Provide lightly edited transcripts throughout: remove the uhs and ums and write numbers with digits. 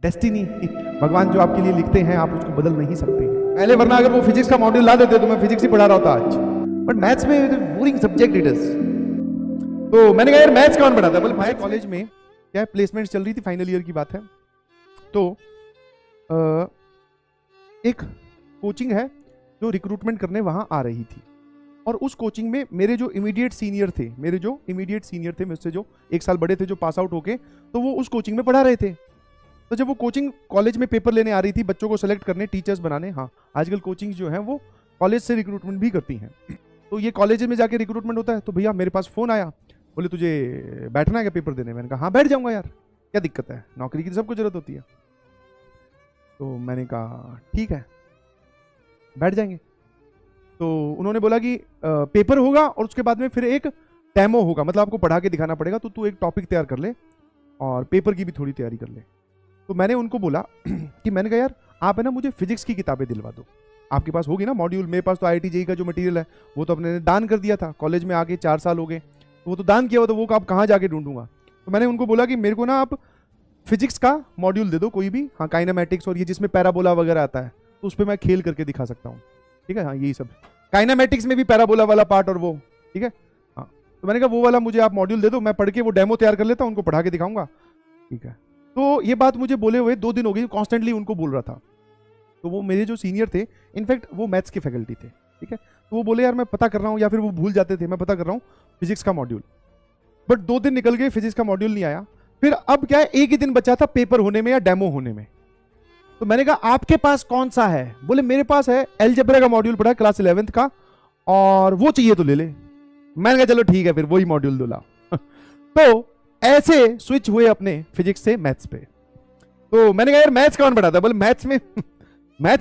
Destiny, भगवान जो आपके लिए लिखते हैं आप उसको बदल नहीं सकते हैं। पहले वरना अगर वो फिजिक्स का मॉड्यूल ला देते तो मैं फिजिक्स ही पढ़ा रहा होता आज, बट मैथ्स में बोरिंग सब्जेक्ट इट इज। तो मैंने कहा यार मैथ्स कौन पढ़ाता है, बोले भाई कॉलेज में क्या प्लेसमेंट चल रही थी, फाइनल ईयर की बात है। तो एक कोचिंग है जो रिक्रूटमेंट करने वहां आ रही थी, और उस कोचिंग में मेरे जो इमीडिएट सीनियर थे मुझसे जो एक साल बड़े थे, जो पास आउट होके, तो वो उस कोचिंग में पढ़ा रहे थे। तो जब वो कोचिंग कॉलेज में पेपर लेने आ रही थी, बच्चों को सेलेक्ट करने, टीचर्स बनाने, हाँ आजकल कोचिंग जो है वो कॉलेज से रिक्रूटमेंट भी करती हैं, तो ये कॉलेज में जाके रिक्रूटमेंट होता है। तो भैया मेरे पास फोन आया, बोले तुझे बैठना है क्या पेपर देने। मैंने कहा हाँ बैठ जाऊंगा यार, क्या दिक्कत है, नौकरी की सबको जरूरत होती है। तो मैंने कहा ठीक है बैठ जाएंगे। तो उन्होंने बोला कि पेपर होगा और उसके बाद में फिर एक डेमो होगा, मतलब आपको पढ़ा के दिखाना पड़ेगा, तो तू एक टॉपिक तैयार कर ले और पेपर की भी थोड़ी तैयारी कर ले। तो मैंने उनको बोला कि मैंने कहा यार आप है ना मुझे फिजिक्स की किताबें दिलवा दो, आपके पास होगी ना मॉड्यूल। मेरे पास तो IIT JEE का जो मटेरियल है वो तो अपने दान कर दिया था, कॉलेज में आके 4 साल हो गए, तो वो तो दान किया हुआ, तो वो आप कहाँ जाके ढूंढूंगा। तो मैंने उनको बोला कि मेरे को ना आप फिजिक्स का मॉड्यूल दे दो कोई भी, हाँ काइनेमेटिक्स और ये जिसमें पैराबोला वगैरह आता है, तो उस पर मैं खेल करके दिखा सकता हूँ, ठीक है। हाँ यही सब काइनेमेटिक्स में भी पैराबोला वाला पार्ट और वो, ठीक है। हाँ तो मैंने कहा वो वाला मुझे आप मॉड्यूल दे दो, मैं पढ़ के वो डेमो तैयार कर लेता हूँ, उनको पढ़ा के दिखाऊंगा, ठीक है। तो ये बात मुझे बोले हुए 2 दिन हो गए, कॉन्स्टेंटली उनको बोल रहा था। तो वो मेरे जो सीनियर थे, इनफैक्ट वो मैथ्स के फैकल्टी थे, ठीक है। तो वो बोले यार मैं पता कर रहा हूँ, या फिर वो भूल जाते थे, मैं पता कर रहा हूँ फिजिक्स का मॉड्यूल। बट 2 दिन निकल गए, फिजिक्स का मॉड्यूल नहीं आया। फिर अब क्या है, एक ही दिन बचा था पेपर होने में या डेमो होने में। तो मैंने कहा आपके पास कौन सा है, बोले मेरे पास है अलजेब्रा का मॉड्यूल पड़ा क्लास 11th का, और वो चाहिए तो ले ले। मैंने कहा चलो ठीक है फिर वही मॉड्यूल दूला। तो ऐसे स्विच हुए अपने फिजिक्स से मैथ्स पे। तो मैंने कहा यार मैथ्स कौन पढ़ाता है, बोले मैथ्स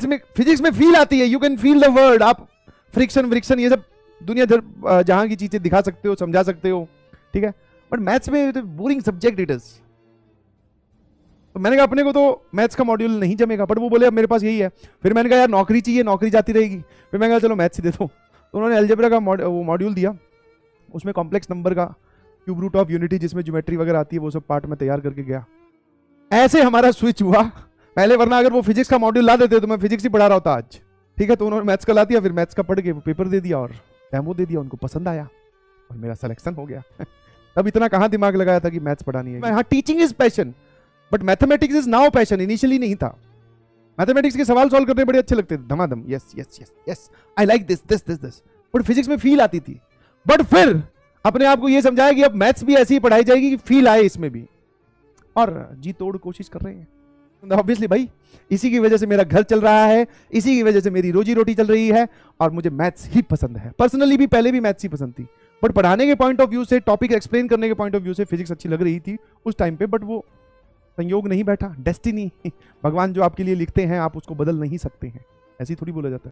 में फिजिक्स में फील आती है, you can feel the word, आप फ्रिक्शन ये सब दुनिया जहां की चीजें दिखा सकते हो, समझा सकते हो, ठीक है। बट मैथ्स में बोरिंग सब्जेक्ट इट इज। तो मैंने कहा अपने को तो मैथ्स का मॉड्यूल नहीं जमेगा, बट वो बोले अब मेरे पास यही है। फिर मैंने कहा यार नौकरी चाहिए, नौकरी जाती रहेगी, फिर मैंने कहा चलो मैथ्स ही दे दो। तो उन्होंने अलजेब्रा का वो मॉड्यूल दिया, उसमें कॉम्प्लेक्स नंबर का, क्यूब रूट ऑफ यूनिटी जिसमें ज्योमेट्री वगैरह आती है, वो सब पार्ट में तैयार करके गया। ऐसे हमारा स्विच हुआ। पहले वरना अगर वो फिजिक्स का मॉड्यूल ला देते तो मैं फिजिक्स ही पढ़ा रहा होता आज, ठीक है। तो उन्होंने मैथ्स का ला दिया, फिर मैथ्स का पढ़ के वो पेपर दे दिया और डेमो दे दिया, उनको पसंद आया और मेरा सिलेक्शन हो गया। तब इतना कहाँ दिमाग लगाया था कि मैथ्स पढ़ानी है। हाँ teaching is passion, but mathematics is now passion, initially नहीं था। मैथमेटिक्स के सवाल सॉल्व करने बड़े अच्छे लगते थे, धमाधम, yes yes yes yes I like this this this this, but physics में फील आती थी। बट फिर अपने आप को ये समझाया कि अब मैथ्स भी ऐसी ही पढ़ाई जाएगी कि फील आए इसमें भी, और जी तोड़ कोशिश कर रहे हैं। ऑब्वियसली भाई इसी की वजह से मेरा घर चल रहा है, इसी की वजह से मेरी रोजी रोटी चल रही है, और मुझे मैथ्स ही पसंद है। पर्सनली भी पहले भी मैथ्स ही पसंद थी, बट पढ़ाने के पॉइंट ऑफ व्यू से, टॉपिक एक्सप्लेन करने के पॉइंट ऑफ व्यू से फिजिक्स अच्छी लग रही थी उस टाइम पे, बट वो संयोग नहीं बैठा, डेस्टिनी, भगवान जो आपके लिए लिखते हैं आप उसको बदल नहीं सकते हैं, ऐसे ही थोड़ी बोला जाता है।